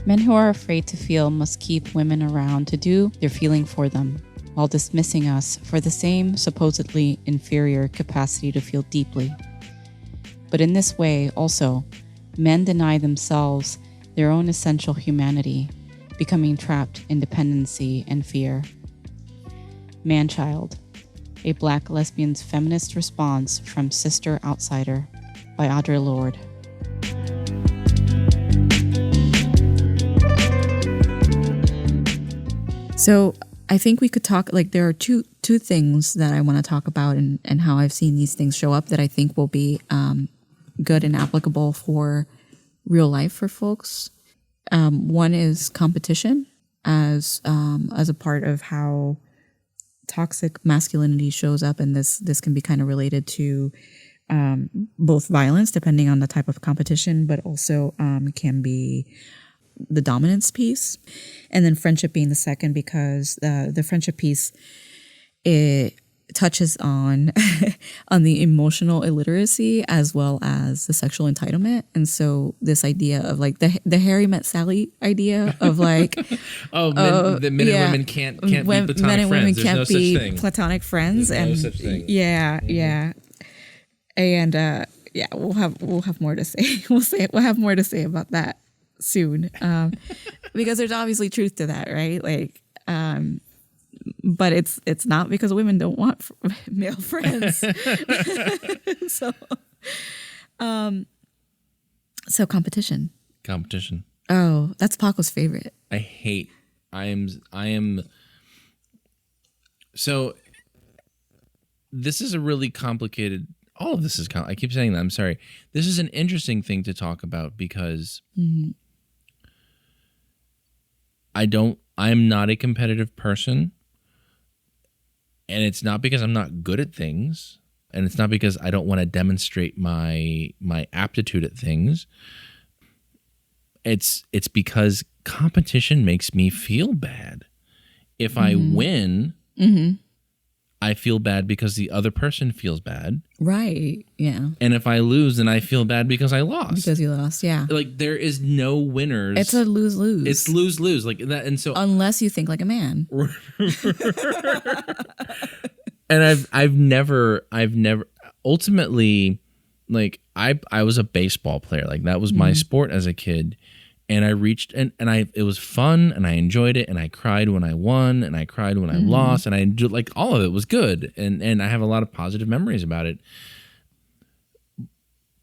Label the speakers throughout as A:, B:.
A: Men who are afraid to feel must keep women around to do their feeling for them, while dismissing us for the same supposedly inferior capacity to feel deeply. But in this way, also, men deny themselves their own essential humanity, becoming trapped in dependency and fear. Man-Child, a Black lesbian's feminist response from Sister Outsider by Audre Lorde.
B: So I think we could talk, like there are two things that I want to talk about and how I've seen these things show up that I think will be good and applicable for real life for folks. One is competition as a part of how toxic masculinity shows up, and this can be kind of related to both violence, depending on the type of competition, but also can be the dominance piece, and then friendship being the second, because the friendship piece, it touches on on the emotional illiteracy as well as the sexual entitlement. And so this idea of like the Harry met Sally idea of like
C: men and women can't be platonic
B: men and women
C: friends.
B: can't
C: There's no
B: be
C: such thing.
B: platonic friends.
C: There's
B: and
C: no such thing.
B: Yeah. And we'll have more to say. We'll have more to say about that soon, because there's obviously truth to that, right? Like, but it's not because women don't want male friends. So competition. Oh, that's Paco's favorite.
C: I am. So this is a really complicated. All of this is. I keep saying that. I'm sorry. This is an interesting thing to talk about because. Mm-hmm. I'm not a competitive person, and it's not because I'm not good at things, and it's not because I don't want to demonstrate my aptitude at things. It's because competition makes me feel bad. If I win, I feel bad because the other person feels bad.
B: Right. Yeah.
C: And if I lose, then I feel bad because I lost.
B: Because you lost, yeah.
C: Like there is no winners.
B: It's a lose-lose.
C: It's lose-lose. Like that, and so
B: unless you think like a man.
C: And I've never ultimately, like I was a baseball player. Like that was my sport as a kid. And I reached and it was fun and I enjoyed it and I cried when I won and I cried when I lost and I enjoyed, like all of it was good and I have a lot of positive memories about it.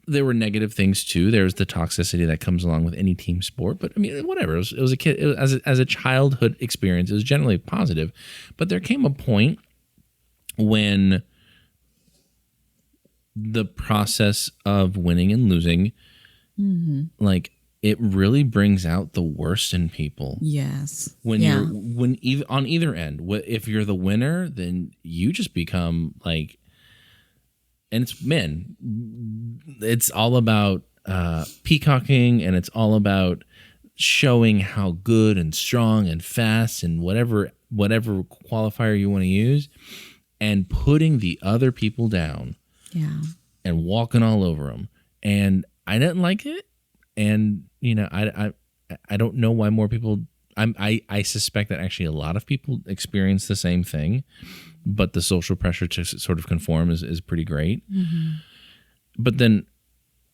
C: There were negative things too. There's the toxicity that comes along with any team sport, but I mean whatever. It was a kid as a childhood experience. It was generally positive, but there came a point when the process of winning and losing, like. It really brings out the worst in people.
B: Yes.
C: On either end, if you're the winner, then you just become like, and it's men. It's all about peacocking, and it's all about showing how good and strong and fast and whatever qualifier you want to use, and putting the other people down.
B: Yeah.
C: And walking all over them. And I didn't like it. And I don't know why more people. I suspect that actually a lot of people experience the same thing, but the social pressure to sort of conform is pretty great. Mm-hmm. But then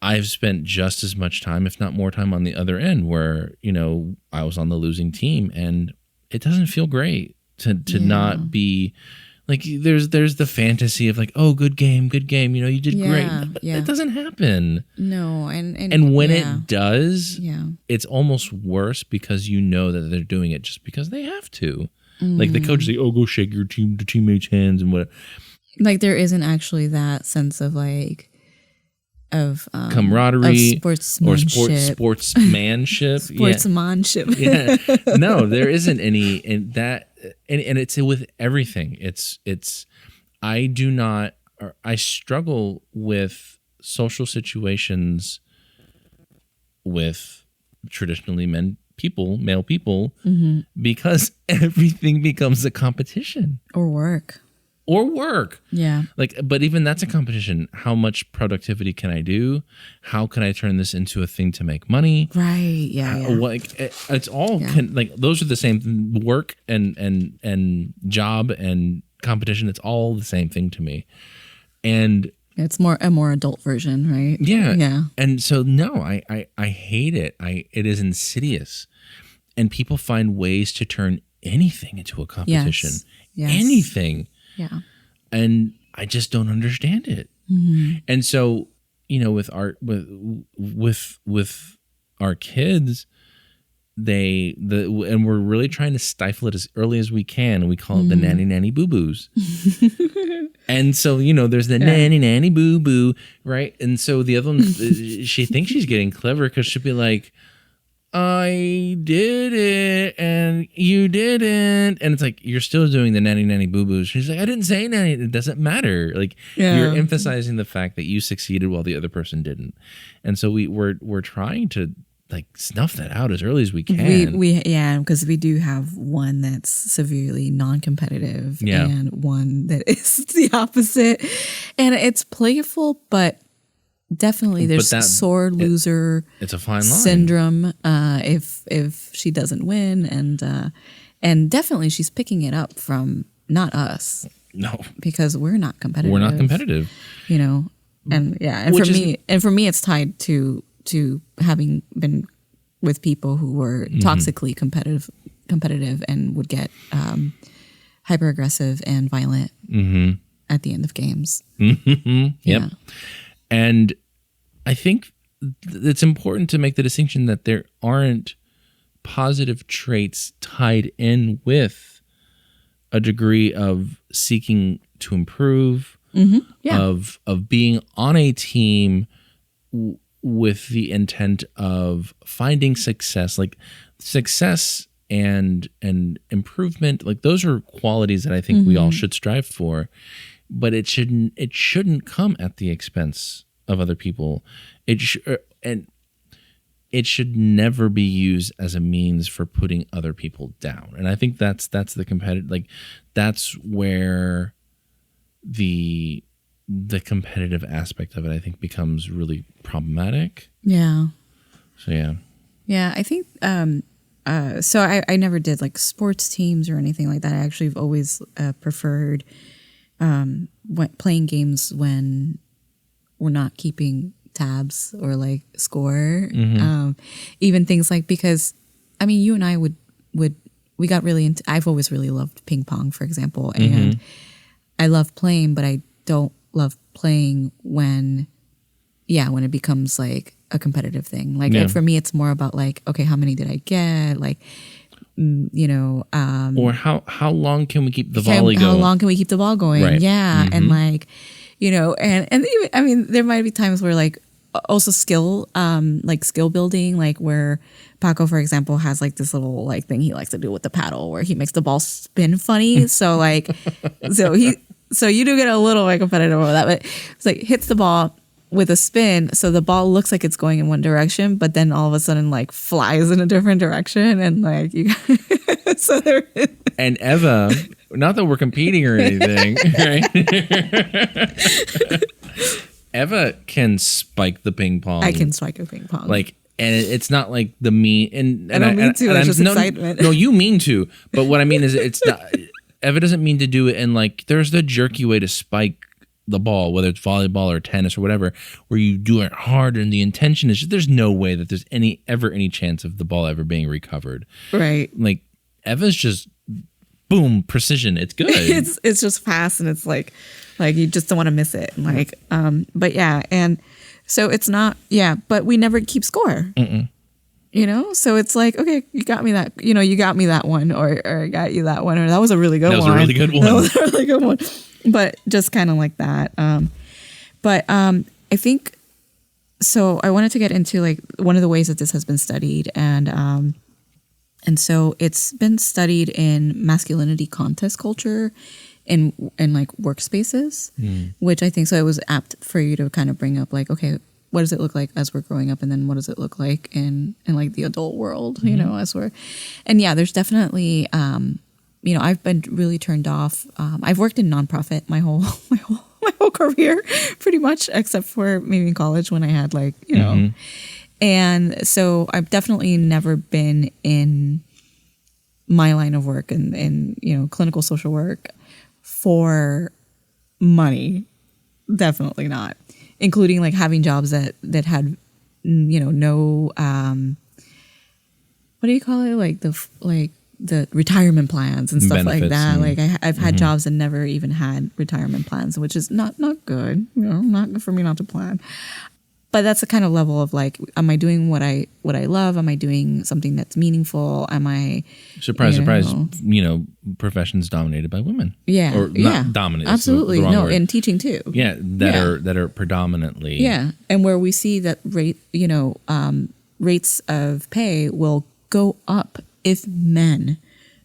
C: I've spent just as much time, if not more time, on the other end, where I was on the losing team, and it doesn't feel great to not be. Like there's the fantasy of like, oh, good game, you did great.
B: Yeah.
C: It doesn't happen.
B: No, and
C: when it does,
B: yeah,
C: it's almost worse because you know that they're doing it just because they have to. Like the coach say, oh, go shake your teammates' hands and whatever.
B: Like there isn't actually that sense of like of
C: camaraderie
B: of sportsmanship.
C: Sportsmanship. Yeah. No, there isn't any in that. And it's with everything. I struggle with social situations with traditionally male people, because everything becomes a competition.
B: Or work.
C: or work.
B: Yeah.
C: Like, but even that's a competition. How much productivity can I do? How can I turn this into a thing to make money?
B: Right. Yeah. Yeah.
C: Like it's all like those are the same work and job and competition. It's all the same thing to me. And
B: It's a more adult version, right?
C: yeah.
B: Yeah.
C: And so no, I hate it. It is insidious. And people find ways to turn anything into a competition.
B: Yes.
C: Anything.
B: Yeah.
C: And I just don't understand it. And so, with our kids, and we're really trying to stifle it as early as we can. And we call it the nanny boo boos. And so, there's the nanny boo boo, right? And so the other one, she thinks she's getting clever because she'll be like, I did it and you didn't. And it's like, you're still doing the nanny boo boos. She's like, I didn't say nanny. It doesn't matter. Like you're emphasizing the fact that you succeeded while the other person didn't. And so we're trying to like snuff that out as early as we can.
B: Because we do have one that's severely non-competitive and one that is the opposite. And it's playful, but definitely there's sore loser
C: it's a fine line.
B: Syndrome if she doesn't win, and definitely she's picking it up from not us.
C: No,
B: because we're not competitive.
C: We're not competitive.
B: And for me it's tied to having been with people who were toxically competitive and would get hyper aggressive and violent at the end of games.
C: Yep. Yeah. And I think it's important to make the distinction that there aren't positive traits tied in with a degree of seeking to improve, of being on a team with the intent of finding success. Like success and improvement, like those are qualities that I think we all should strive for. But it shouldn't come at the expense of other people. It should never be used as a means for putting other people down. And I think that's the competitive, like that's where the competitive aspect of it, I think, becomes really problematic.
B: Yeah.
C: So yeah.
B: Yeah, I think so I never did like sports teams or anything like that. I actually have always preferred playing games when we're not keeping tabs or like score. Even things like, because I mean, you and I we got really into, I've always really loved ping pong, for example, and I love playing, but I don't love playing when it becomes like a competitive thing. Like for me, it's more about like, okay, how many did I get? Like, or
C: how long can we keep the volley going?
B: How long can we keep the ball going?
C: Right.
B: Yeah. And like, and even, I mean, there might be times where like also skill building, like where Paco, for example, has like this little like thing he likes to do with the paddle where he makes the ball spin funny. So like, so you do get a little like competitive over that, but it's like hits the ball with a spin, so the ball looks like it's going in one direction, but then all of a sudden like flies in a different direction, and like you so there is.
C: And Eva, not that we're competing or anything, right? Eva can spike the ping pong.
B: I can spike a ping pong.
C: Like, and it's not like the mean. And
B: I don't mean to. It's just excitement.
C: No, you mean to. But what I mean is, it's not. Eva doesn't mean to do it. And like, there's the jerky way to spike the ball, whether it's volleyball or tennis or whatever, where you do it hard and the intention is just, there's no way that there's any chance of the ball ever being recovered.
B: Right.
C: Like Eva's just boom, precision. It's good.
B: It's just fast, and it's like you just don't want to miss it. Like, but yeah, and so it's not, but we never keep score. So it's like, okay, you got me that, you got me that one, or I got you that one, or that was a really good one.
C: That was a really good one.
B: That was a really good one. But just kind of like that. I think, so I wanted to get into like one of the ways that this has been studied, and so it's been studied in masculinity contest culture in like workspaces, which I think, so it was apt for you to kind of bring up like, okay, what does it look like as we're growing up, and then what does it look like in like the adult world, as we're, and there's definitely I've been really turned off. I've worked in nonprofit my whole career, pretty much, except for maybe in college when I had like, and so I've definitely never been in my line of work and clinical social work for money. Definitely not, including like having jobs that had, no, what do you call it? Like the retirement plans and stuff like that. Like I've had jobs that never even had retirement plans, which is not good. Not good for me not to plan. But that's the kind of level of like, am I doing what I love? Am I doing something that's meaningful? Am I
C: surprise? Professions dominated by women.
B: Yeah,
C: or not dominant.
B: Absolutely,
C: the wrong word.
B: In teaching too.
C: Yeah, that are predominantly.
B: Yeah, and where we see that rates of pay will go up if men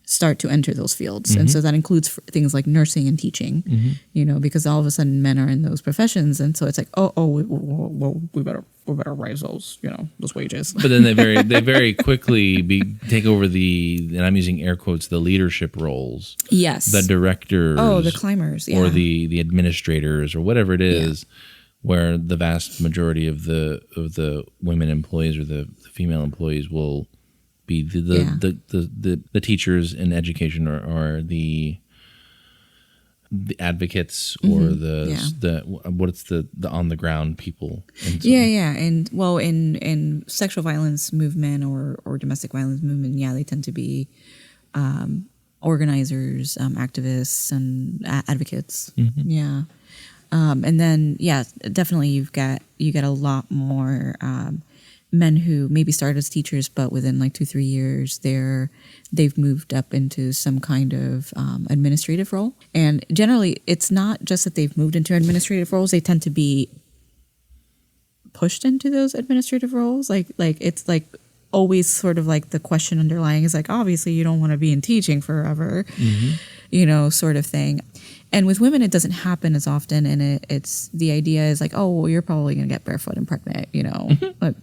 B: start to enter those fields. And so that includes things like nursing and teaching, because all of a sudden men are in those professions. And so it's like, we better raise those wages.
C: But then they very quickly take over and I'm using air quotes, the leadership roles.
B: Yes.
C: The directors.
B: Oh, the climbers. Yeah.
C: Or the administrators or whatever it is, where the vast majority of the women employees or the female employees will be the teachers in education or the advocates or what's the on the ground people. And so,
B: and well, in sexual violence movement or domestic violence movement, they tend to be organizers, activists, and advocates. And then definitely you get a lot more men who maybe started as teachers, but within like 2-3 years, they've moved up into some kind of administrative role. And generally, it's not just that they've moved into administrative roles; they tend to be pushed into those administrative roles. Like it's like always sort of like the question underlying is like, obviously, you don't want to be in teaching forever, sort of thing. And with women, it doesn't happen as often, and it's the idea is like, oh, well, you're probably gonna get barefoot and pregnant,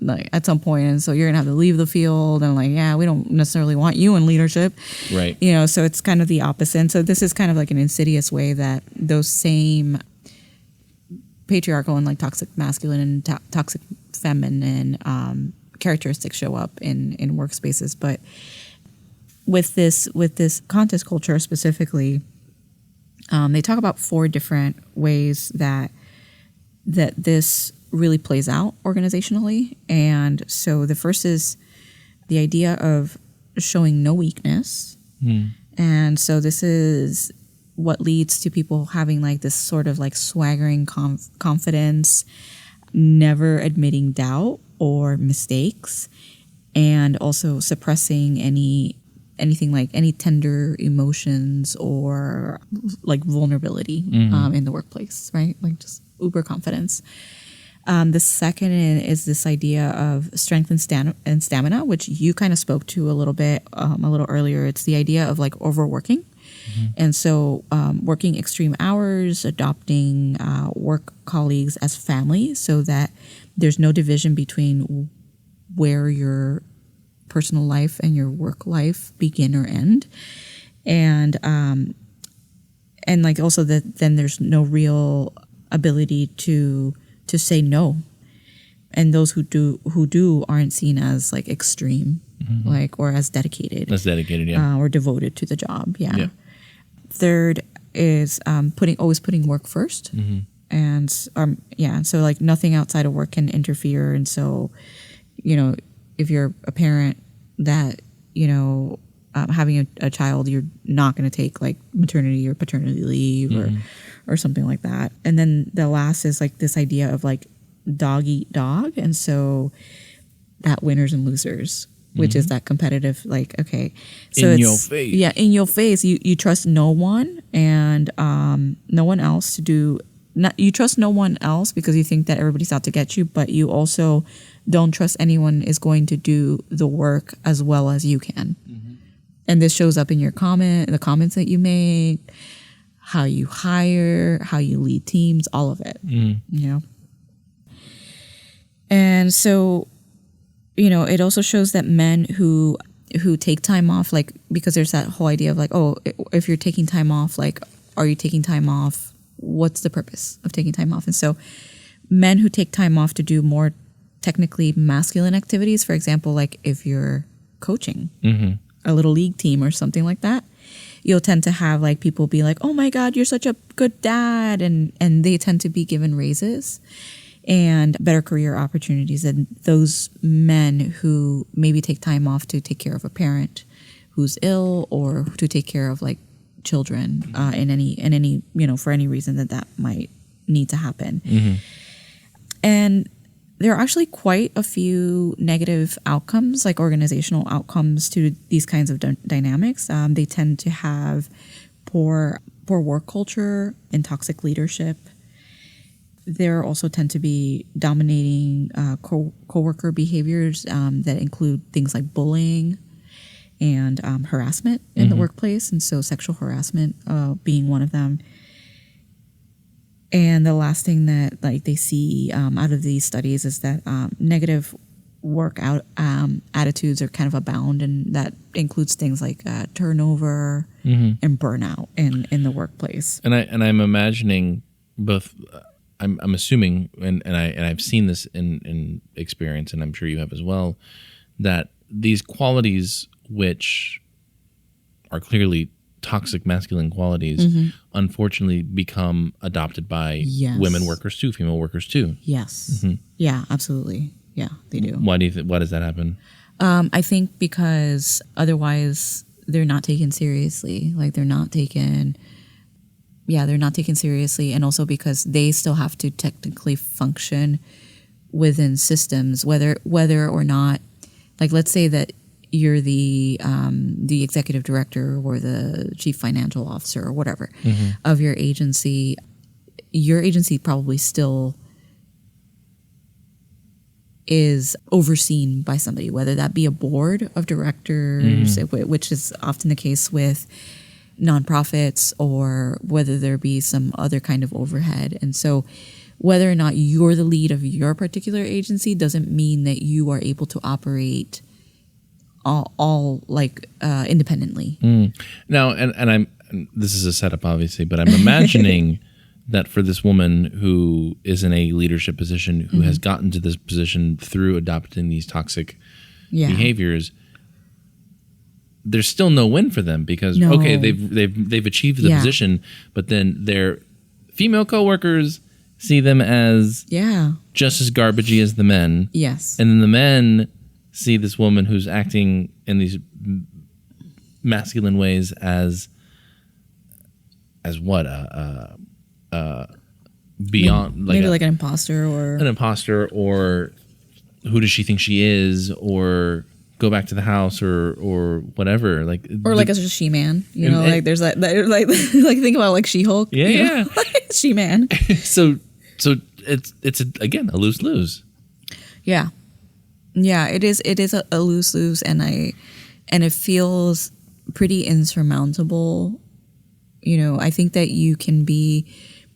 B: like at some point, and so you're gonna have to leave the field, and like, we don't necessarily want you in leadership,
C: right?
B: So it's kind of the opposite. And so this is kind of like an insidious way that those same patriarchal and like toxic masculine and toxic feminine characteristics show up in workspaces. But with this contest culture specifically. They talk about 4 different ways that this really plays out organizationally. And so the first is the idea of showing no weakness. And so this is what leads to people having like this sort of like swaggering confidence, never admitting doubt or mistakes, and also suppressing anything like any tender emotions or like vulnerability in the workplace, right? Like just uber confidence. The second is this idea of strength and stamina, which you kind of spoke to a little bit a little earlier. It's the idea of like overworking. And so working extreme hours, adopting work colleagues as family so that there's no division between where your personal life and your work life begin or end, and like also that then there's no real ability to say no, and those who do aren't seen as like extreme, like or as dedicated, or devoted to the job. Third is always putting work first, and so like nothing outside of work can interfere, and so if you're a parent that, having a child, you're not going to take like maternity or paternity leave or something like that. And then the last is like this idea of like dog eat dog. And so that winners and losers, which is that competitive, like, okay. So
C: in your face.
B: Yeah, in your face. You trust no one and no one else to do, you trust no one else because you think that everybody's out to get you, but you also don't trust anyone is going to do the work as well as you can. And this shows up in your the comments that you make, how you hire, how you lead teams, all of it, And so, it also shows that men who who take time off, like, because there's that whole idea of like, oh, if you're taking time off, like, are you taking time off? What's the purpose of taking time off? And so men who take time off to do more technically masculine activities, for example, like if you're coaching a little league team or something like that, you'll tend to have like people be like, oh my God, you're such a good dad. And they tend to be given raises and better career opportunities than those men who maybe take time off to take care of a parent who's ill or to take care of like children in any for any reason that might need to happen. And there are actually quite a few negative outcomes, like organizational outcomes to these kinds of dynamics. They tend to have poor work culture and toxic leadership. There also tend to be dominating coworker behaviors that include things like bullying and harassment in the workplace, and so sexual harassment being one of them. And the last thing that like they see out of these studies is that negative work attitudes are kind of abound, and that includes things like turnover and burnout in the workplace. And
C: I'm imagining both. I'm assuming, and I've seen this in experience, and I'm sure you have as well, that these qualities, which are clearly toxic masculine qualities, unfortunately become adopted by women workers too, female workers too.
B: Yes. Yeah, absolutely. Yeah, they do.
C: Why does that happen?
B: I think because otherwise they're not taken seriously. Like they're not taken seriously, and also because they still have to technically function within systems, whether or not, like let's say that you're the executive director or the chief financial officer or whatever of your agency probably still is overseen by somebody, whether that be a board of directors, which is often the case with nonprofits, or whether there be some other kind of overhead. And so whether or not you're the lead of your particular agency doesn't mean that you are able to operate all independently.
C: Now, and this is a setup obviously, but I'm imagining that for this woman who is in a leadership position, who has gotten to this position through adopting these toxic behaviors, there's still no win for them, because okay, they've achieved the position, but then their female coworkers see them as just as garbagey as the men.
B: Yes.
C: And then the men see this woman who's acting in these masculine ways as what beyond
B: maybe like an imposter,
C: or who does she think she is, or go back to the house, or whatever, like
B: as a she-man, like there's that like think about like She-Hulk, she-man.
C: so it's again a lose-lose.
B: Yeah, it is a lose-lose, and it feels pretty insurmountable. I think that you can be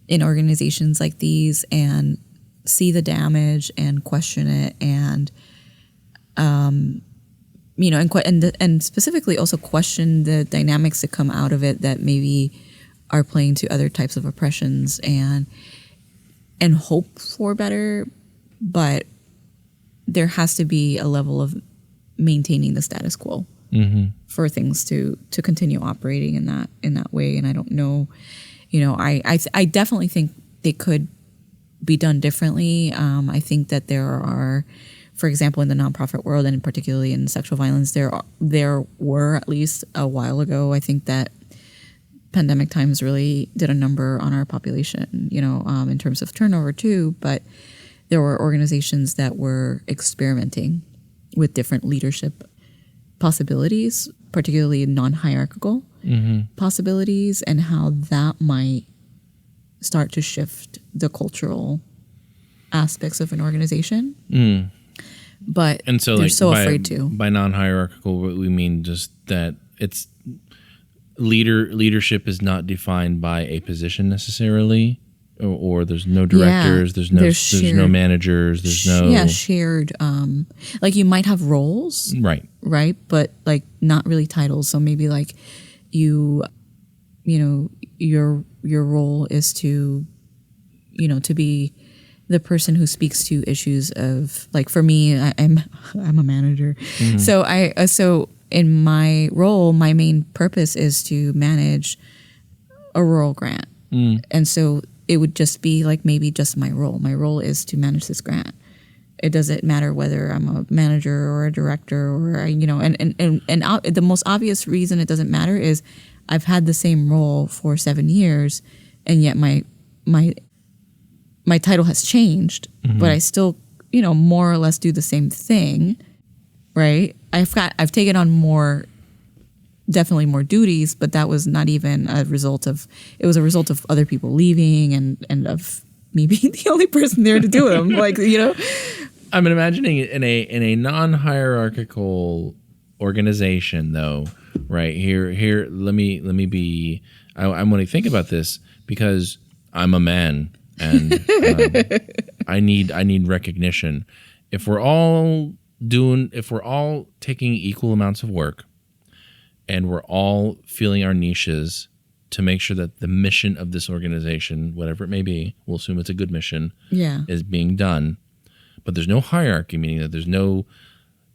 B: in organizations like these and see the damage and question it, and and specifically also question the dynamics that come out of it that maybe are playing to other types of oppressions, and hope for better, but there has to be a level of maintaining the status quo for things to continue operating in that way. And I don't know, I definitely think they could be done differently. I think that there are, for example, in the nonprofit world, and particularly in sexual violence, there were, at least a while ago, I think that pandemic times really did a number on our population, in terms of turnover too, but there were organizations that were experimenting with different leadership possibilities, particularly non-hierarchical possibilities, and how that might start to shift the cultural aspects of an organization. But
C: and so
B: they're
C: like
B: so afraid to.
C: By non-hierarchical, what we mean just that it's leadership is not defined by a position necessarily, or there's no directors, there's no managers, there's no
B: shared. Like you might have roles, right, but like not really titles. So maybe like your role is to to be the person who speaks to issues of, like, for me, I'm a manager. Mm-hmm. So in my role, my main purpose is to manage a rural grant. And so it would just be like maybe just my role. My role is to manage this grant. It doesn't matter whether I'm a manager or a director or, and the most obvious reason it doesn't matter is I've had the same role for 7 years, and yet my title has changed, but I still, more or less do the same thing, right? I've taken on definitely more duties, but that was not even a result of, it was a result of other people leaving and of me being the only person there to do them. Like,
C: I'm imagining in a non-hierarchical organization though, right? Here, let me be, I want to think about this because I'm a man and I need recognition. If we're all taking equal amounts of work, and we're all feeling our niches to make sure that the mission of this organization, whatever it may be, we'll assume it's a good mission, is being done. But there's no hierarchy, meaning that there's no.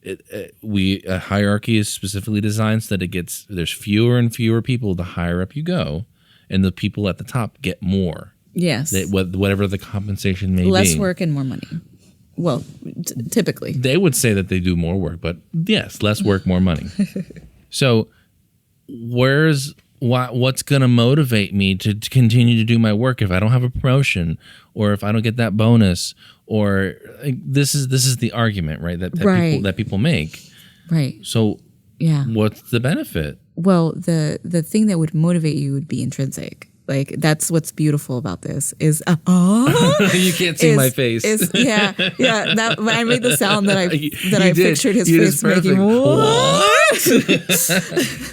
C: A hierarchy is specifically designed so that there's fewer and fewer people the higher up you go, and the people at the top get more.
B: Yes.
C: Whatever the compensation may be.
B: Less work and more money. Well, typically.
C: They would say that they do more work, but yes, less work, more money. So what's going to motivate me to continue to do my work if I don't have a promotion or if I don't get that bonus, or this is the argument, right? That people make.
B: Right.
C: So what's the benefit?
B: Well, the thing that would motivate you would be intrinsic. Like, that's what's beautiful about this is
C: you can't see my face.
B: That when I made the sound that I pictured his face making. What?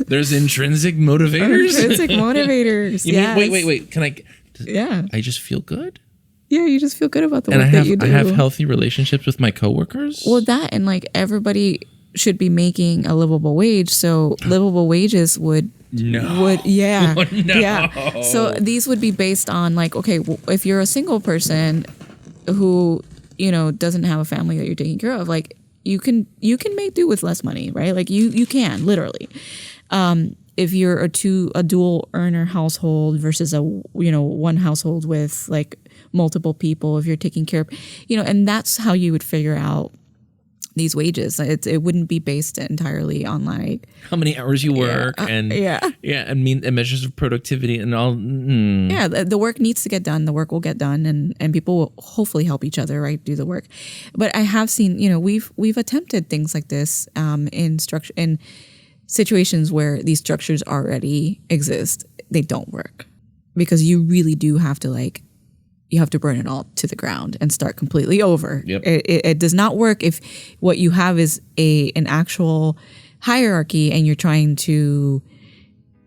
C: There's intrinsic motivators.
B: Intrinsic motivators.
C: Yeah. Wait. Can I?
B: Yeah.
C: I just feel good.
B: Yeah, you just feel good about the work that you do.
C: I have healthy relationships with my coworkers.
B: Well, that and like everybody should be making a livable wage. So livable wages would.
C: No.
B: Yeah. So these would be based on like, okay, if you're a single person who, doesn't have a family that you're taking care of, like you can make do with less money, right? Like you can literally. If you're a dual earner household versus a, one household with like multiple people, if you're taking care of, and that's how you would figure out these wages. It wouldn't be based entirely on like
C: how many hours you work and measures of productivity and all.
B: Yeah, the work needs to get done. The work will get done, and people will hopefully help each other, right, do the work. But I have seen, we've attempted things like this in situations where these structures already exist. They don't work because you really do have to you have to burn it all to the ground and start completely over.
C: Yep.
B: It does not work if what you have is an actual hierarchy and you're trying to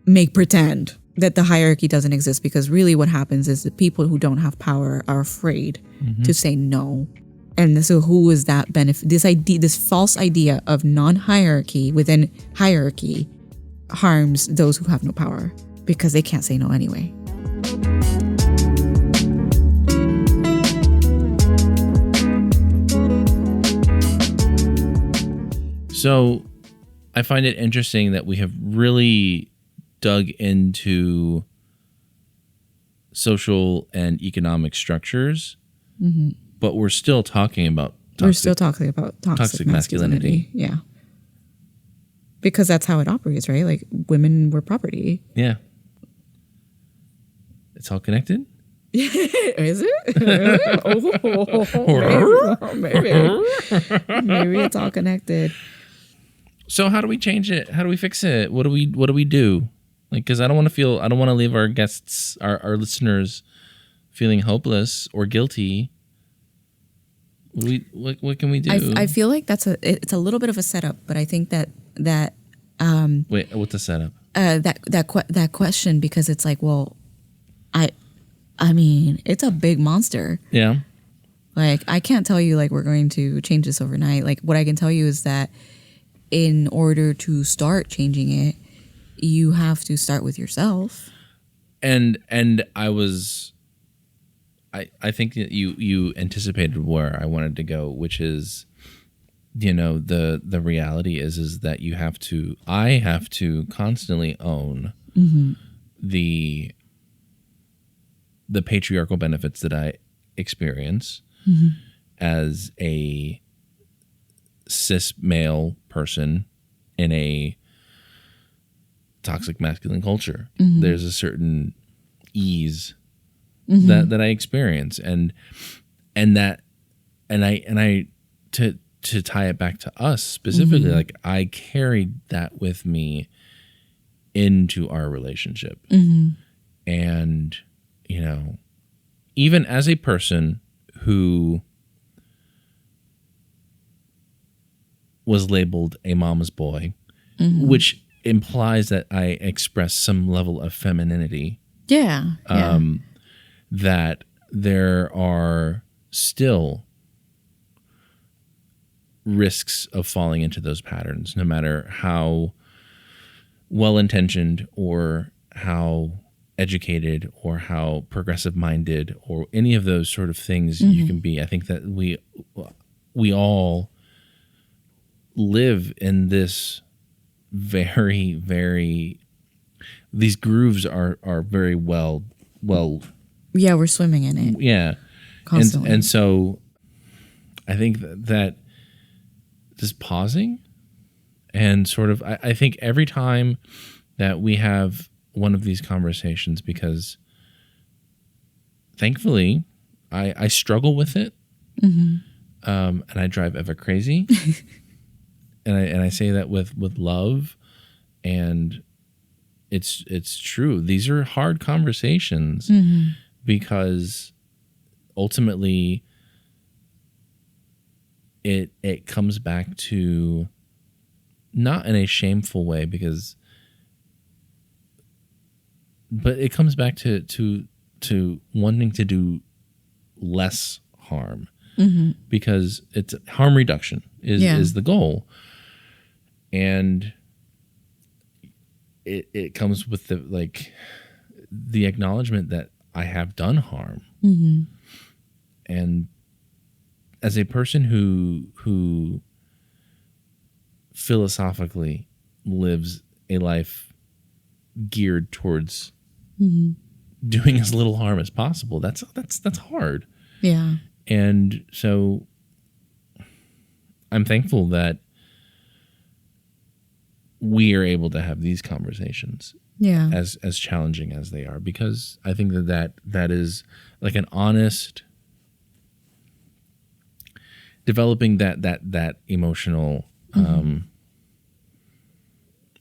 B: make pretend that the hierarchy doesn't exist, because really what happens is the people who don't have power are afraid to say no. And so who is that benefit? This false idea of non-hierarchy within hierarchy harms those who have no power because they can't say no anyway.
C: So I find it interesting that we have really dug into social and economic structures, but we're still talking about toxic masculinity.
B: Yeah. Because that's how it operates, right? Like women were property.
C: Yeah. It's all connected?
B: Is it? Maybe it's all connected.
C: So how do we change it? How do we fix it? What do we do? Like, because I don't want to leave our guests, our listeners, feeling hopeless or guilty. What can we do?
B: I feel like it's a little bit of a setup, but I think that
C: wait, what's the setup?
B: That question, because it's like, well, I mean, it's a big monster.
C: Yeah.
B: Like, I can't tell you, like, we're going to change this overnight. Like, what I can tell you is that in order to start changing it, you have to start with yourself.
C: And I think that you anticipated where I wanted to go, which is, you know, the reality is that I have to constantly own the patriarchal benefits that I experience as a cis male person in a toxic masculine culture. There's a certain ease that I experience, and I to tie it back to us specifically, like I carried that with me into our relationship. And, you know, even as a person who was labeled a mama's boy, which implies that I express some level of femininity.
B: Yeah.
C: That there are still risks of falling into those patterns, no matter how well-intentioned or how educated or how progressive-minded or any of those sort of things you can be. I think that we all live in this very, very, these grooves are very well.
B: Yeah, we're swimming in it.
C: Yeah.
B: Constantly.
C: And so I think that just pausing and sort of, I think every time that we have one of these conversations, because thankfully I struggle with it, and I drive Eva crazy, and I say that with love, and it's true. These are hard conversations because ultimately it comes back to, not in a shameful way, but it comes back to wanting to do less harm, because it's harm reduction is the goal. And it comes with the acknowledgement that I have done harm. And as a person who philosophically lives a life geared towards doing as little harm as possible, that's hard.
B: Yeah.
C: And so I'm thankful that we are able to have these conversations, as challenging as they are, because I think that is like an honest developing that emotional. I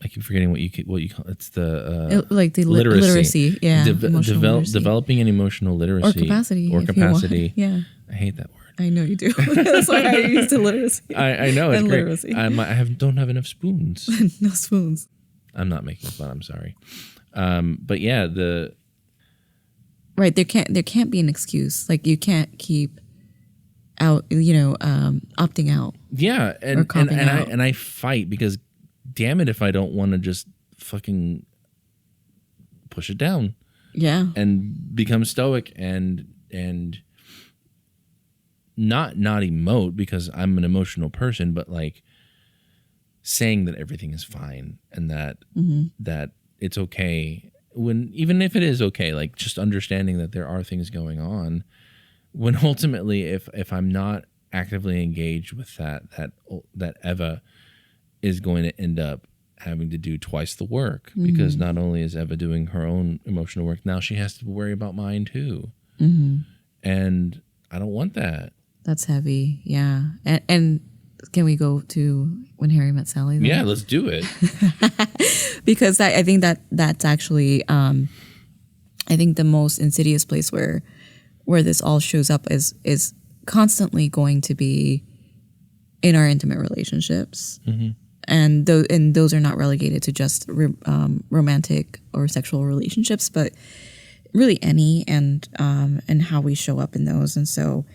C: keep forgetting what you call it's the
B: literacy. Yeah, literacy.
C: Developing an emotional literacy
B: or capacity.
C: Yeah, I hate that word.
B: I know you do. That's why I used the literacy.
C: I know it's
B: and
C: great.
B: Literacy.
C: Don't have enough spoons.
B: No spoons.
C: I'm not making fun. I'm sorry. But yeah,
B: there can't be an excuse. Like, you can't keep out, opting out.
C: Yeah, and I fight, because damn it if I don't want to just fucking push it down.
B: Yeah.
C: And become stoic and not emote, because I'm an emotional person, but like saying that everything is fine and that it's okay, when even if it is okay, like just understanding that there are things going on, when ultimately if I'm not actively engaged with that Eva is going to end up having to do twice the work, because not only is Eva doing her own emotional work, now she has to worry about mine too. And I don't want that.
B: That's heavy. Yeah. And can we go to When Harry Met Sally then?
C: Yeah, let's do it.
B: Because I think that's actually I think the most insidious place where this all shows up is constantly going to be in our intimate relationships. And those are not relegated to just romantic or sexual relationships, but really any, and how we show up in those. And so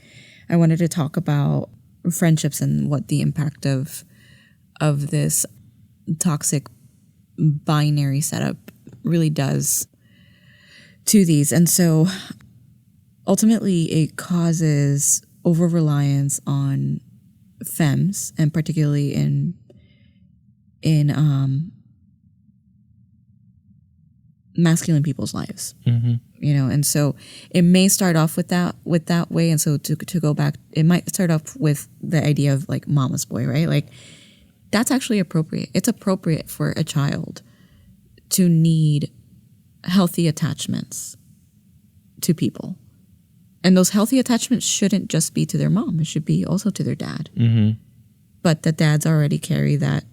B: I wanted to talk about friendships and what the impact of this toxic binary setup really does to these. And so ultimately it causes over-reliance on femmes, and particularly in masculine people's lives. You know, and so it may start off with that way. And so to go back, it might start off with the idea of like mama's boy, right? Like that's actually appropriate. It's appropriate for a child to need healthy attachments to people. And those healthy attachments shouldn't just be to their mom. It should be also to their dad. But the dads already carry that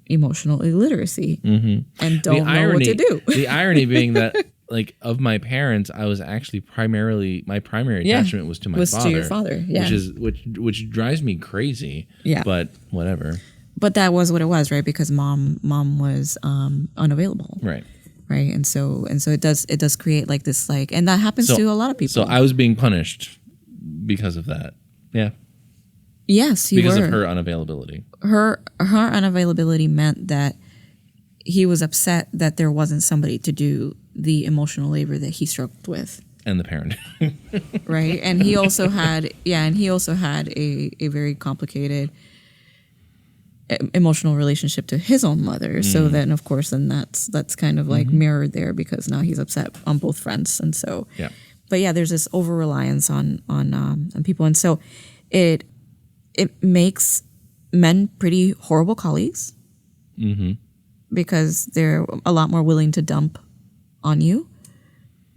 B: emotional illiteracy and don't know what to do.
C: The irony being that, like, of my parents, I was actually my primary attachment was to my father.
B: To your father, yeah.
C: Which drives me crazy.
B: Yeah.
C: But whatever.
B: But that was what it was, right? Because mom was unavailable.
C: Right.
B: Right. And so it does create like this, like, and that happens to a lot of people.
C: So I was being punished because of that. Yeah.
B: Yes, you were.
C: Because of her unavailability.
B: Her unavailability meant that he was upset that there wasn't somebody to do the emotional labor that he struggled with.
C: And the parent.
B: Right. And he also had a very complicated emotional relationship to his own mother. So then of course that's kind of like mirrored there, because now he's upset on both fronts. And so but yeah, there's this over reliance on people. And so it makes men pretty horrible colleagues because they're a lot more willing to dump on you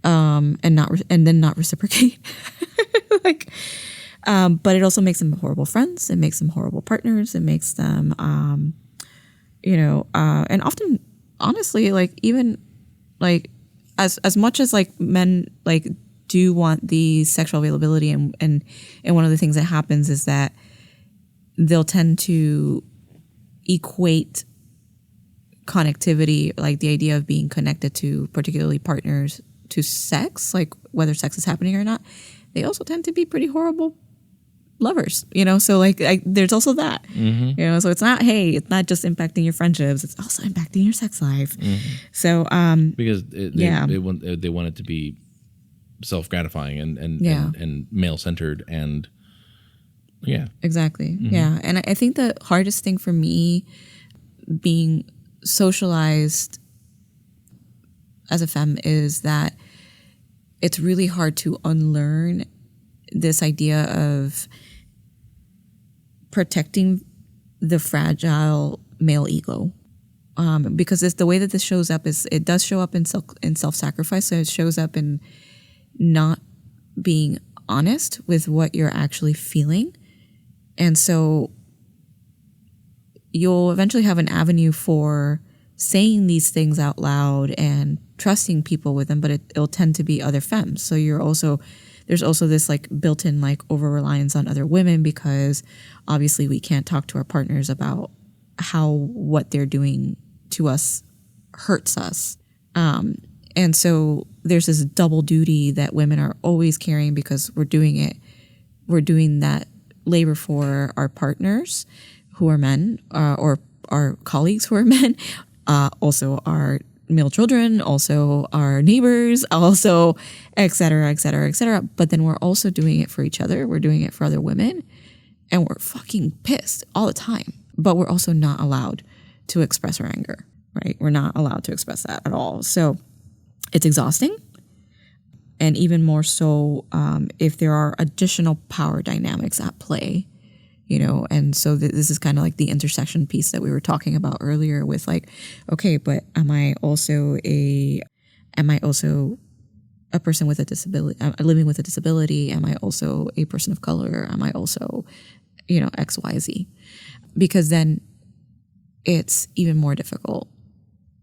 B: and then not reciprocate. Like, but it also makes them horrible friends. It makes them horrible partners. It makes them, and often, honestly, like even like as much as like men like do want the sexual availability, and one of the things that happens is that they'll tend to equate connectivity, like the idea of being connected to particularly partners, to sex, like whether sex is happening or not. They also tend to be pretty horrible lovers, so like there's also that, so it's not just impacting your friendships, it's also impacting your sex life. So
C: because they want it to be self-gratifying and male-centered, and
B: exactly. And I think the hardest thing for me, being socialized as a femme, is that it's really hard to unlearn this idea of protecting the fragile male ego, because it's the way that this shows up is it does show up in self-sacrifice. So it shows up in not being honest with what you're actually feeling, and so you'll eventually have an avenue for saying these things out loud and trusting people with them, but it'll tend to be other femmes. So there's also this like built-in like over-reliance on other women, because obviously we can't talk to our partners about how what they're doing to us hurts us. And so there's this double duty that women are always carrying, because we're doing that labor for our partners who are men, or our colleagues who are men, also our male children, also our neighbors, also et cetera, et cetera, et cetera. But then we're also doing it for each other. We're doing it for other women, and we're fucking pissed all the time. But we're also not allowed to express our anger, right? We're not allowed to express that at all. So it's exhausting. And even more so if there are additional power dynamics at play, and so this is kind of like the intersection piece that we were talking about earlier with like, okay, but am I also a person with a disability, living with a disability? Am I also a person of color? Am I also, X, Y, Z? Because then it's even more difficult,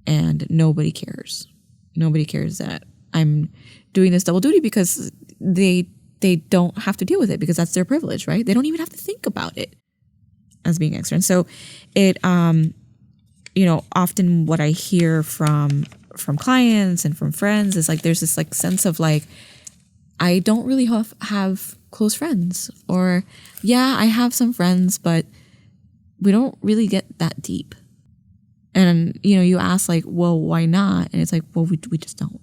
B: and nobody cares. Nobody cares that I'm doing this double duty, because they don't have to deal with it, because that's their privilege, right? They don't even have to think about it as being extra. And so it, often what I hear from from clients and from friends is like there's this like sense of like I don't really have close friends, or yeah, I have some friends, but we don't really get that deep. And you ask like, well, why not? And it's like, well, we just don't.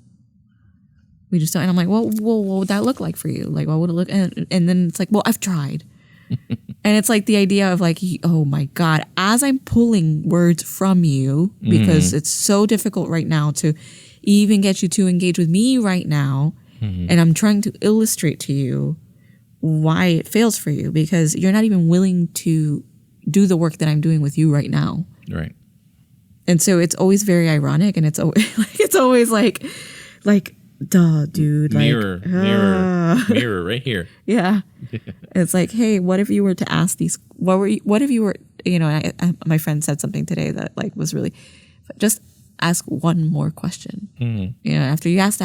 B: We just don't. And I'm like, well, what would that look like for you? Like, what would it look? And then it's like, well, I've tried. And it's like the idea of like, oh my God, as I'm pulling words from you because it's so difficult right now to even get you to engage with me right now. And I'm trying to illustrate to you why it fails for you because you're not even willing to do the work that I'm doing with you right now.
C: Right.
B: And so it's always very ironic, and it's always like, duh, dude.
C: Mirror,
B: like,
C: mirror, right here.
B: Yeah. It's like, hey, what if you were to ask these? What if you were? My friend said something today that like was really, just ask one more question. After you ask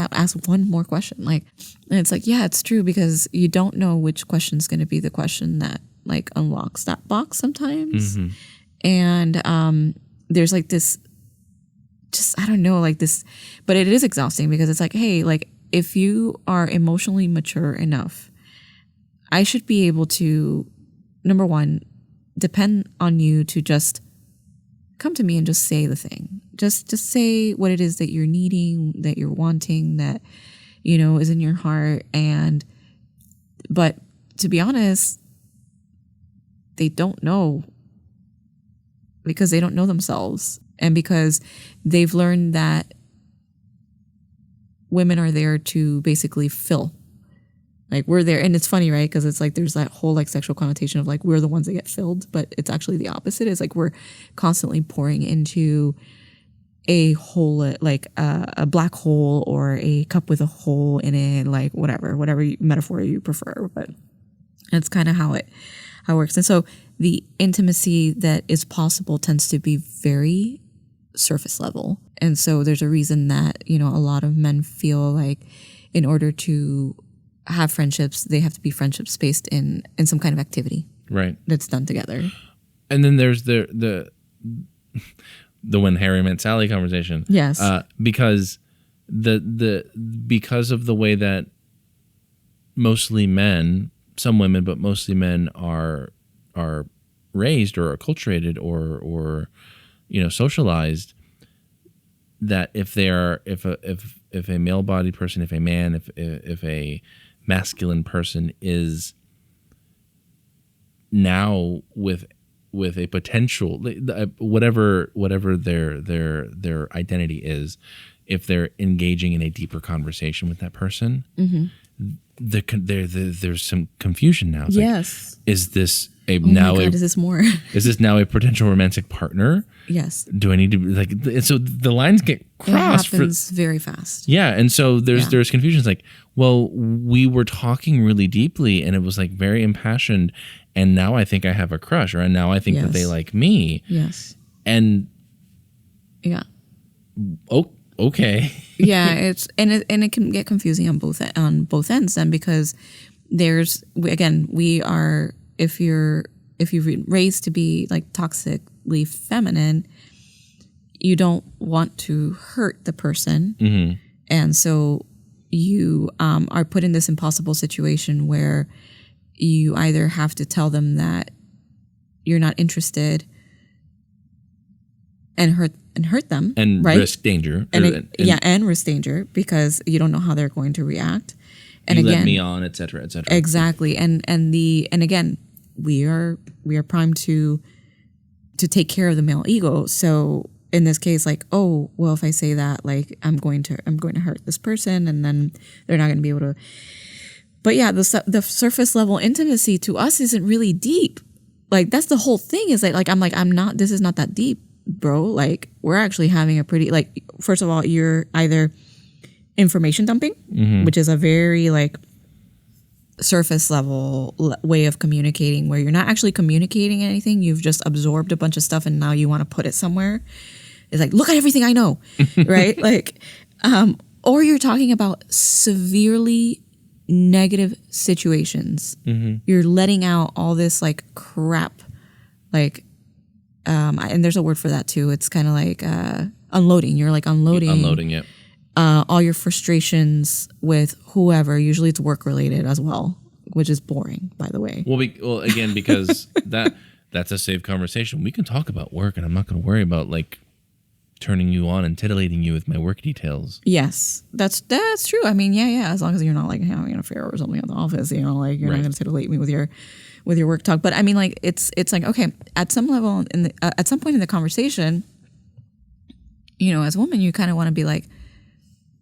B: one more question. Like, and it's like, yeah, it's true because you don't know which question is going to be the question that like unlocks that box sometimes, and there's like this, just I don't know, like this, but it is exhausting because it's like, hey, like if you are emotionally mature enough, I should be able to, number one, depend on you to just come to me and just say the thing. Just say what it is that you're needing, that you're wanting, that, is in your heart. But to be honest, they don't know because they don't know themselves. And because they've learned that women are there to basically fill. Like we're there. And it's funny, right? Because it's like there's that whole like sexual connotation of like we're the ones that get filled. But it's actually the opposite. It's like we're constantly pouring into a hole, like a black hole or a cup with a hole in it, like whatever metaphor you prefer. But that's kind of how it works. And so the intimacy that is possible tends to be very surface level. And so there's a reason that, a lot of men feel like in order to have friendships, they have to be friendships based in some kind of activity. Right. That's done together.
C: And then there's the when Harry met Sally conversation.
B: Yes.
C: Because because of the way that mostly men, some women, but mostly men are raised or acculturated or socialized, that if a male bodied person, if a man, if a masculine person is now with a potential, whatever their identity is, if they're engaging in a deeper conversation with that person, there's some confusion now. It's
B: yes.
C: Like, is this
B: is this more?
C: Is this now a potential romantic partner?
B: Yes.
C: Do I need to so the lines get crossed?
B: It happens very fast.
C: Yeah, and so there's confusion. It's like, well, we were talking really deeply, and it was like very impassioned, and now I think I have a crush, or now I think that they like me.
B: Yes.
C: And
B: yeah.
C: Oh, okay.
B: Yeah, it can get confusing on both ends then, because we are, if you're raised to be like toxically feminine, you don't want to hurt the person, and so you are put in this impossible situation where you either have to tell them that you're not interested and hurt them
C: and
B: right?
C: risk danger
B: and risk danger because you don't know how they're going to react. And
C: you
B: again,
C: let me on, et cetera, et cetera.
B: Exactly. And again, we are primed to take care of the male ego. So in this case, like, oh, well, if I say that, like, I'm going to hurt this person, and then they're not going to be able to. But yeah, the surface level intimacy to us isn't really deep. Like, that's the whole thing. Is I'm not. This is not that deep, bro. Like, we're actually having a pretty, like, first of all, you're either information dumping, which is a very like surface level way of communicating, where you're not actually communicating anything. You've just absorbed a bunch of stuff, and now you want to put it somewhere. It's like, look at everything I know, right? Like, or you're talking about severely negative situations. You're letting out all this like crap, like, and there's a word for that too. It's kind of like unloading. You're like
C: Unloading it.
B: All your frustrations with whoever. Usually it's work related as well, which is boring, by the way.
C: Well, again, because that's a safe conversation. We can talk about work, and I'm not going to worry about like turning you on and titillating you with my work details.
B: Yes, that's true. I mean, yeah. As long as you're not like having an affair or something at the office, you know, like you're not going to titillate me with your work talk. But I mean, like it's like, okay, at some level at some point in the conversation, you know, as a woman, you kind of want to be like,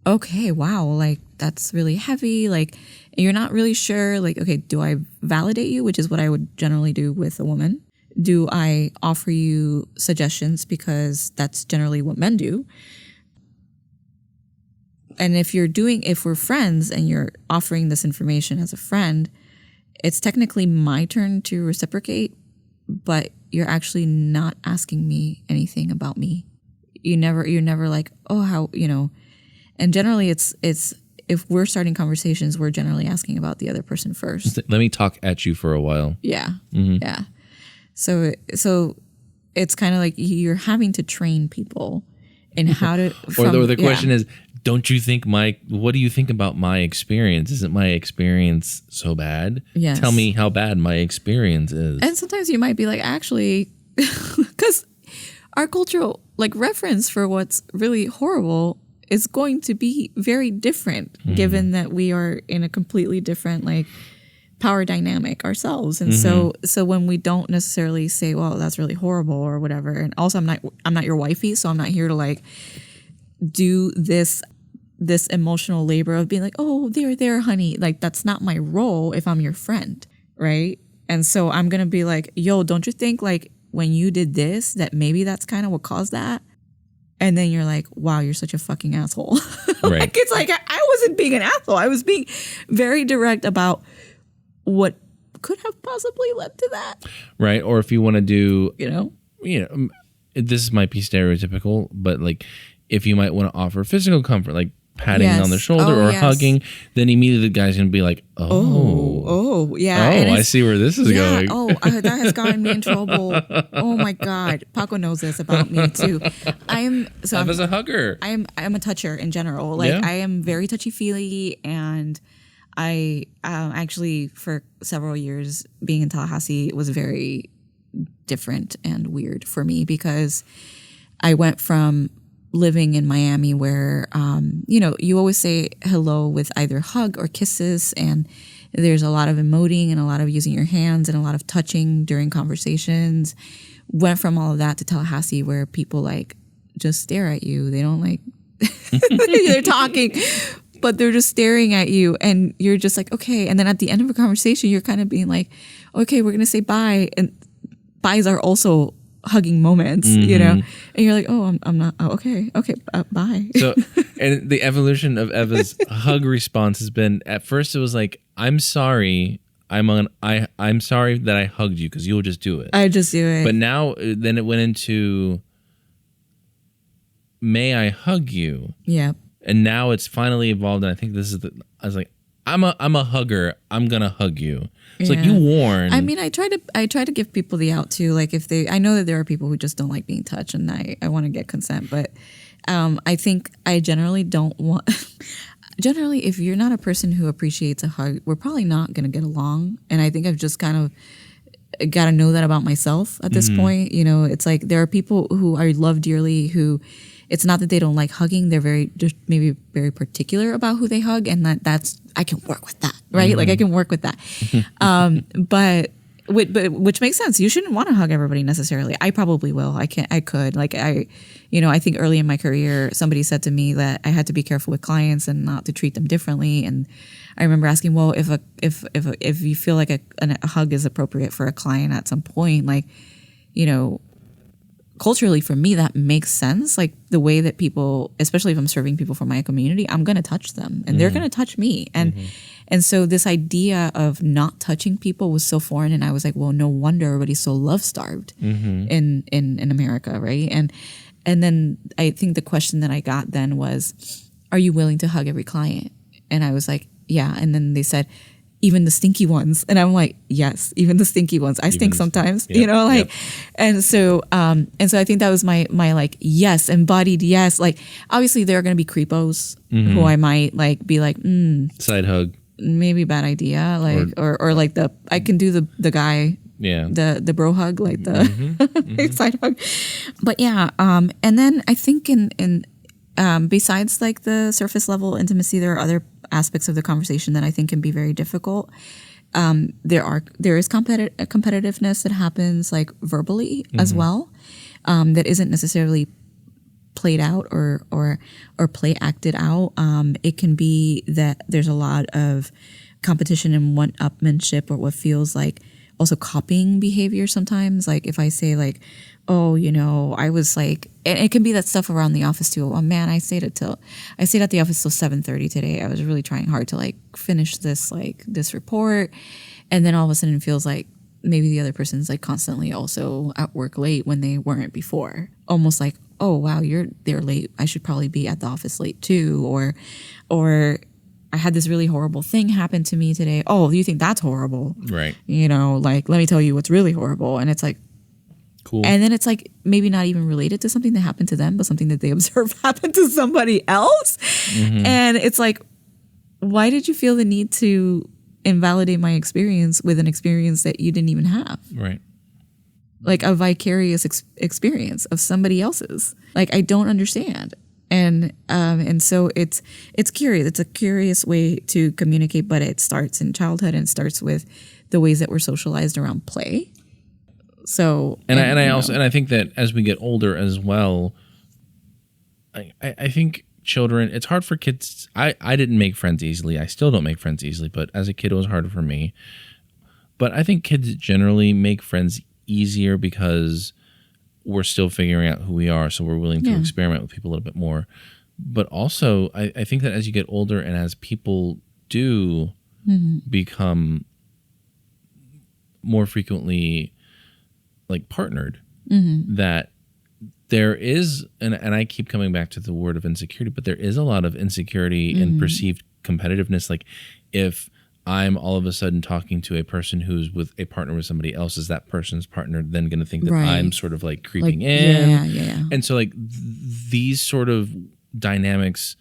B: okay, wow, like that's really heavy. Like you're not really sure. Like, okay, do I validate you, which is what I would generally do with a woman? Do I offer you suggestions, because that's generally what men do? And if we're friends and you're offering this information as a friend, it's technically my turn to reciprocate, but you're actually not asking me anything about me. You're never like, oh, how, you know, and generally it's if we're starting conversations, we're generally asking about the other person first.
C: Let me talk at you for a while.
B: Yeah. Mm-hmm. Yeah. So it's kind of like you're having to train people in how to.
C: Or the question is, don't you think what do you think about my experience? Isn't my experience so bad?
B: Yes.
C: Tell me how bad my experience is.
B: And sometimes you might be like, actually, because our cultural like reference for what's really horrible is going to be very different, given that we are in a completely different like power dynamic ourselves. And so when we don't necessarily say, well, that's really horrible or whatever. And also I'm not your wifey, so I'm not here to like do this emotional labor of being like, oh, there, honey. Like that's not my role if I'm your friend. Right. And so I'm going to be like, yo, don't you think like when you did this, that maybe that's kind of what caused that? And then you're like, wow, you're such a fucking asshole.
C: Right.
B: Like it's like, I wasn't being an asshole. I was being very direct about what could have possibly led to that.
C: Right. Or if you want to do,
B: you know,
C: this might be stereotypical, but like if you might want to offer physical comfort, like patting on the shoulder or hugging, then immediately the guy's going to be like, yeah.
B: Oh,
C: I see where this is going.
B: That has gotten me in trouble. Oh my God. Paco knows this about me too. I'm
C: a hugger.
B: I'm a toucher in general. Like I am very touchy-feely, and I actually for several years being in Tallahassee was very different and weird for me, because I went from living in Miami where, you always say hello with either hug or kisses, and there's a lot of emoting and a lot of using your hands and a lot of touching during conversations. Went from all of that to Tallahassee where people like just stare at you. They don't like, they're talking, but they're just staring at you, and you're just like, okay. And then at the end of a conversation, you're kind of being like, okay, we're going to say bye. And byes are also hugging moments, you know, and you're like, oh, I'm not. Oh, okay, bye.
C: So, and the evolution of Eva's hug response has been, at first it was like, I'm sorry, I'm sorry that I hugged you, because you'll just do it.
B: I just do it.
C: But now, then it went into, may I hug you?
B: Yeah.
C: And now it's finally evolved, and I think this is I was like, I'm a hugger. I'm gonna hug you. It's like you warn.
B: I mean, I try to give people the out too. Like I know that there are people who just don't like being touched, and I want to get consent, but I think I generally don't want. Generally, if you're not a person who appreciates a hug, we're probably not gonna get along. And I think I've just kind of got to know that about myself at this point. You know, it's like there are people who I love dearly who. It's not that they don't like hugging. They're maybe very particular about who they hug, and that's I can work with that, right? Like I can work with that. But which makes sense. You shouldn't want to hug everybody necessarily. I probably will. I could. Like I think early in my career, somebody said to me that I had to be careful with clients and not to treat them differently. And I remember asking, well, if you feel like a hug is appropriate for a client at some point, like, you know. Culturally, for me, that makes sense. Like the way that people, especially if I'm serving people from my community, I'm going to touch them and they're going to touch me. And so this idea of not touching people was so foreign. And I was like, well, no wonder everybody's so love starved in America. Right. And then I think the question that I got then was, are you willing to hug every client? And I was like, yeah. And then they said, even the stinky ones. And I'm like, yes, even the stinky ones. I stink sometimes,
C: yep,
B: you know, like,
C: yep.
B: and so I think that was my like, yes, embodied yes. Like, obviously there are going to be creepos who I might like be like,
C: Side hug.
B: maybe bad idea. Like, or like I can do the guy,
C: Yeah.
B: the bro hug, like the side hug. But yeah. And then I think in besides like the surface level intimacy, there are other aspects of the conversation that I think can be very difficult. There is competitiveness that happens like verbally as well, that isn't necessarily played out or play acted out. It can be that there's a lot of competition and one-upmanship, or what feels like also copying behavior sometimes. Like if I say like, oh, you know, I was like, and it can be that stuff around the office too. Oh man, I stayed at the office till 7:30 today. I was really trying hard to like finish this report. And then all of a sudden it feels like maybe the other person's like constantly also at work late when they weren't before. Almost like, oh wow, they're late. I should probably be at the office late too. Or I had this really horrible thing happen to me today. Oh, you think that's horrible?
C: Right.
B: You know, like, let me tell you what's really horrible. And it's like,
C: cool.
B: And then it's like maybe not even related to something that happened to them, but something that they observed happen to somebody else. And it's like, why did you feel the need to invalidate my experience with an experience that you didn't even have?
C: Right.
B: Like a vicarious experience of somebody else's. Like, I don't understand. And so it's curious. It's a curious way to communicate, but it starts in childhood and starts with the ways that we're socialized around play. So,
C: I think that as we get older as well, I think children, it's hard for kids. I didn't make friends easily. I still don't make friends easily, but as a kid, it was harder for me. But I think kids generally make friends easier because we're still figuring out who we are. So we're willing to experiment with people a little bit more. But also, I think that as you get older and as people do become more frequently like partnered, that there is, and I keep coming back to the word of insecurity, but there is a lot of insecurity and perceived competitiveness. Like if I'm all of a sudden talking to a person who's with a partner with somebody else, is that person's partner then going to think that I'm sort of like creeping in?
B: Yeah.
C: And so like these sort of dynamics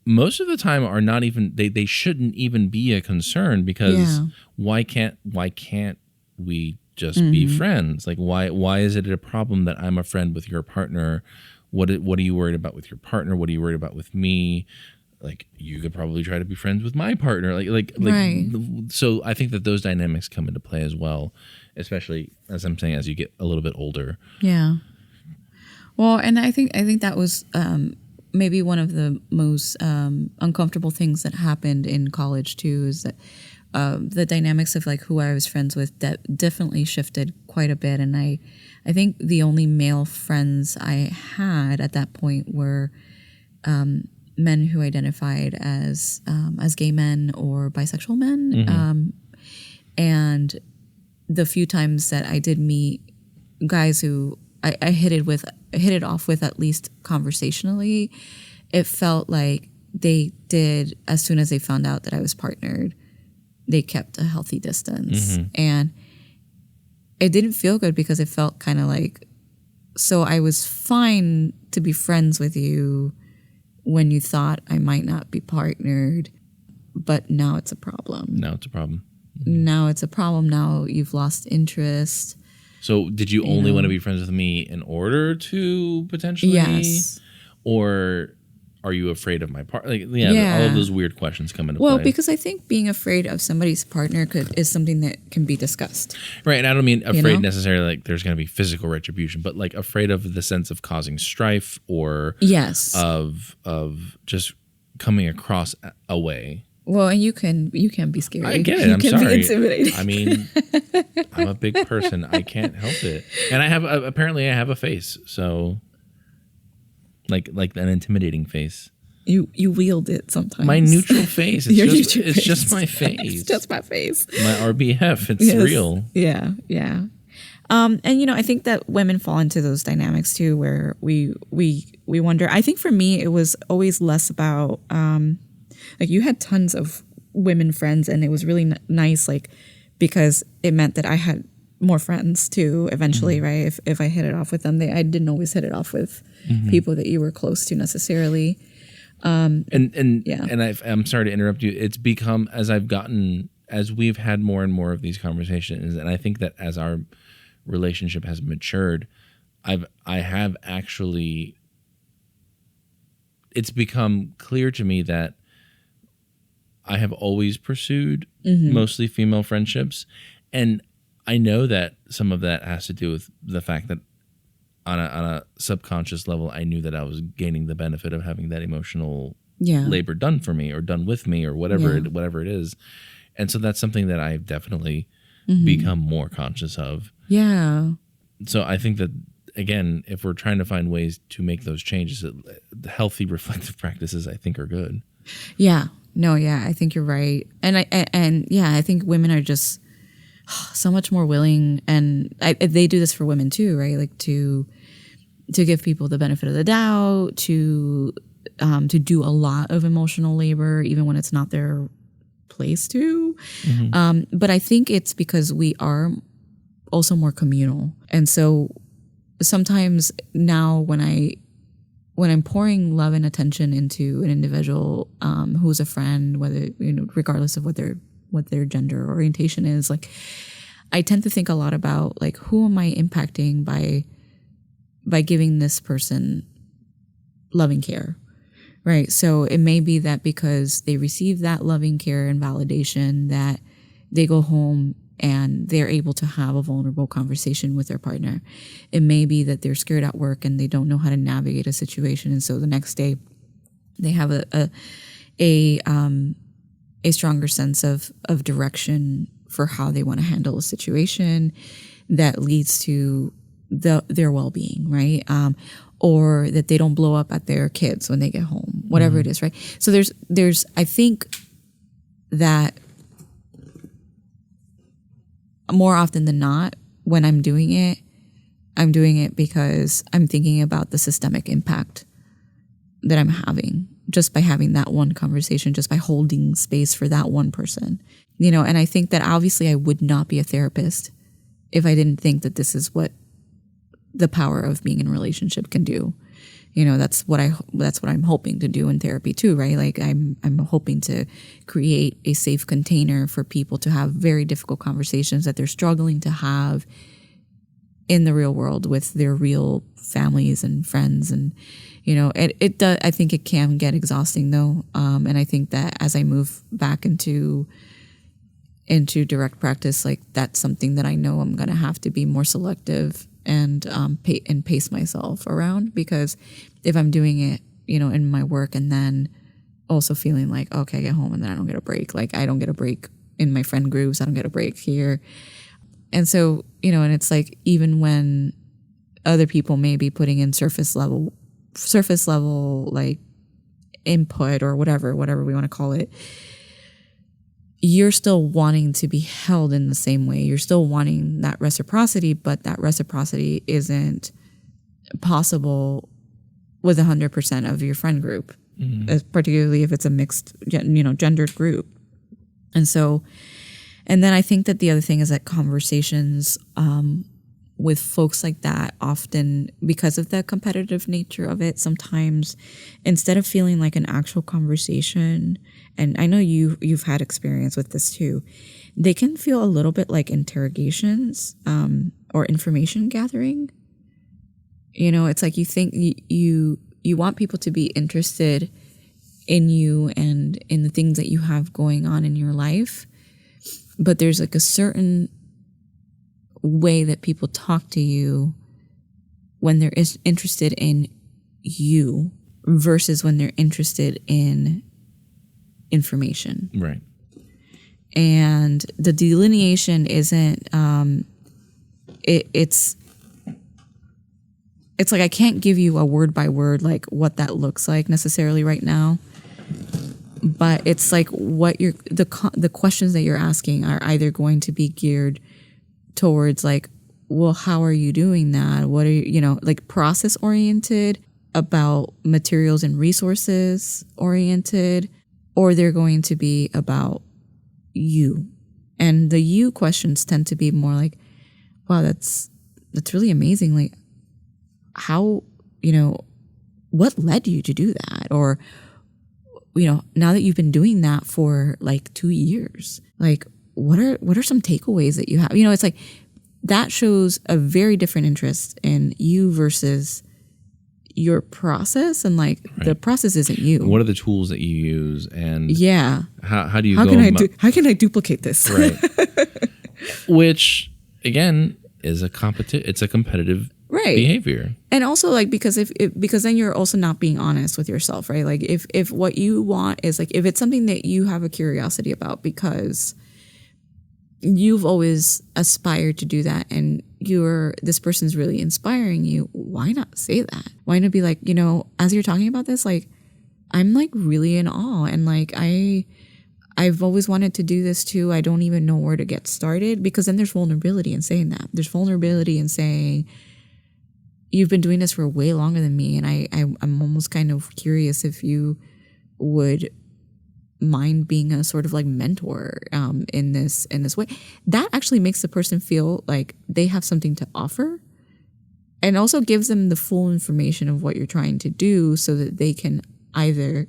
C: most of the time are not even, they shouldn't even be a concern, because why can't we just be friends? Like why is it a problem that I'm a friend with your partner? What are you worried about with your partner? What are you worried about with me? Like you could probably try to be friends with my partner. Like so I think that those dynamics come into play as well, especially as I'm saying, as you get a little bit older.
B: Yeah. Well, and I think that was maybe one of the most uncomfortable things that happened in college too, is that the dynamics of like who I was friends with definitely shifted quite a bit. And I think the only male friends I had at that point were men who identified as gay men or bisexual men. And the few times that I did meet guys who I hit it off with, at least conversationally, it felt like they did, as soon as they found out that I was partnered, they kept a healthy distance. And it didn't feel good, because it felt kind of like, so I was fine to be friends with you when you thought I might not be partnered, but now it's a problem. Now it's a problem. Now you've lost interest.
C: So did you only want to be friends with me in order to potentially?
B: Yes.
C: Or are you afraid of my partner? All of those weird questions come into play.
B: Well, because I think being afraid of somebody's partner is something that can be discussed.
C: Right. And I don't mean afraid necessarily like there's going to be physical retribution, but like afraid of the sense of causing strife or of just coming across a way.
B: Well, and you can be scary.
C: I get it.
B: You
C: I'm
B: can
C: sorry.
B: be intimidating.
C: I mean, I'm a big person. I can't help it. And I have apparently I have a face. So like an intimidating face.
B: You wield it sometimes.
C: My neutral face. It's just my face.
B: It's just my face.
C: My RBF. It's real.
B: Yeah. And I think that women fall into those dynamics too, where we wonder. I think for me, it was always less about like you had tons of women friends, and it was really nice, like, because it meant that I had more friends too eventually, right? If I hit it off with them, I didn't always hit it off with people that you were close to necessarily.
C: I'm sorry to interrupt you. It's become, as we've had more and more of these conversations, and I think that as our relationship has matured, I have actually, it's become clear to me that I have always pursued mostly female friendships, and I know that some of that has to do with the fact that on a subconscious level, I knew that I was gaining the benefit of having that emotional labor done for me or done with me or whatever it is. And so that's something that I've definitely become more conscious of.
B: Yeah.
C: So I think that, again, if we're trying to find ways to make those changes, healthy reflective practices, I think, are good.
B: Yeah. No, yeah, I think you're right. And I think women are just so much more willing, and they do this for women too, right? Like to give people the benefit of the doubt, to do a lot of emotional labor, even when it's not their place to. But I think it's because we are also more communal, and so sometimes now when I'm pouring love and attention into an individual who's a friend, whether regardless of what their gender orientation is, like I tend to think a lot about like who am I impacting by giving this person loving care, right? So it may be that because they receive that loving care and validation, that they go home and they're able to have a vulnerable conversation with their partner. It may be that they're scared at work and they don't know how to navigate a situation, and so the next day they have a stronger sense of direction for how they want to handle a situation that leads to their well-being, right? Or that they don't blow up at their kids when they get home, whatever it is, right? So there's I think that more often than not, when I'm doing it because I'm thinking about the systemic impact that I'm having just by having that one conversation, just by holding space for that one person, and I think that obviously I would not be a therapist if I didn't think that this is what the power of being in a relationship can do. That's what I'm hoping to do in therapy too, right? Like I'm hoping to create a safe container for people to have very difficult conversations that they're struggling to have in the real world with their real families and friends. And it does. I think it can get exhausting though, and I think that as I move back into direct practice, like that's something that I know I'm going to have to be more selective and pace myself around, because if I'm doing it, in my work and then also feeling like, okay, I get home and then I don't get a break. Like I don't get a break in my friend groups. I don't get a break here. And so, and it's like, even when other people may be putting in surface level, like input or whatever we want to call it, you're still wanting to be held in the same way. You're still wanting that reciprocity, but that reciprocity isn't possible with 100% of your friend group, particularly if it's a mixed, gendered group. And so, and then I think that the other thing is that conversations with folks like that often, because of the competitive nature of it, sometimes instead of feeling like an actual conversation, and I know you've had experience with this too, they can feel a little bit like interrogations or information gathering. It's like you think you want people to be interested in you and in the things that you have going on in your life, but there's like a certain way that people talk to you when they're interested in you versus when they're interested in information.
C: Right.
B: And the delineation isn't, it's like I can't give you a word by word like what that looks like necessarily right now, but it's like what the questions that you're asking are either going to be geared towards like, well, how are you doing that? What are you, like process oriented, about materials and resources oriented, or they're going to be about you. And the you questions tend to be more like, wow, that's really amazing. Like, how, what led you to do that? Or, now that you've been doing that for like 2 years, like, what are some takeaways that you have? It's like that shows a very different interest in you versus your process, and like the process isn't you.
C: What are the tools that you use, and how do you
B: how can I duplicate this?
C: Right. Which again is it's a competitive behavior.
B: And also like because because then you're also not being honest with yourself, right? Like if what you want is like, if it's something that you have a curiosity about because you've always aspired to do that and this person's really inspiring you, why not say that? Why not be like, as you're talking about this, like, I'm like really in awe, and like I've always wanted to do this too. I don't even know where to get started, because then there's vulnerability in saying that. There's vulnerability in saying, you've been doing this for way longer than me, and I'm almost kind of curious if you would mind being a sort of like mentor in this way. That actually makes the person feel like they have something to offer, and also gives them the full information of what you're trying to do, so that they can either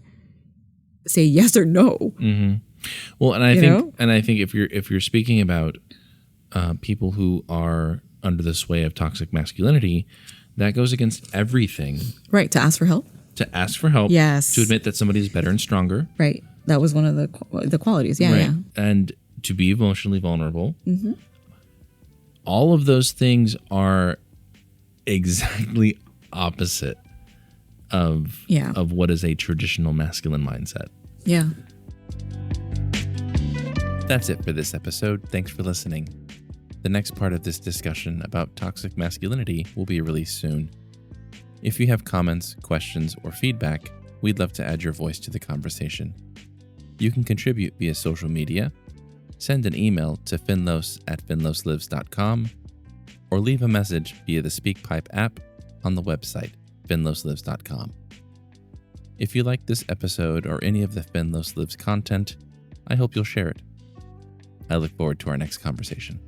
B: say yes or no.
C: Mm-hmm. Well, and I think if you're speaking about people who are under the sway of toxic masculinity, that goes against everything.
B: Right, to ask for help.
C: Yes. To admit that somebody's better and stronger.
B: Right. That was one of the qualities. Yeah, right. Yeah.
C: And to be emotionally vulnerable. Mm-hmm. All of those things are exactly opposite of what is a traditional masculine mindset.
B: Yeah.
C: That's it for this episode. Thanks for listening. The next part of this discussion about toxic masculinity will be released soon. If you have comments, questions, or feedback, we'd love to add your voice to the conversation. You can contribute via social media, send an email to finlos@finloslives.com, or leave a message via the SpeakPipe app on the website, finloslives.com. If you like this episode or any of the Finlos Lives content, I hope you'll share it. I look forward to our next conversation.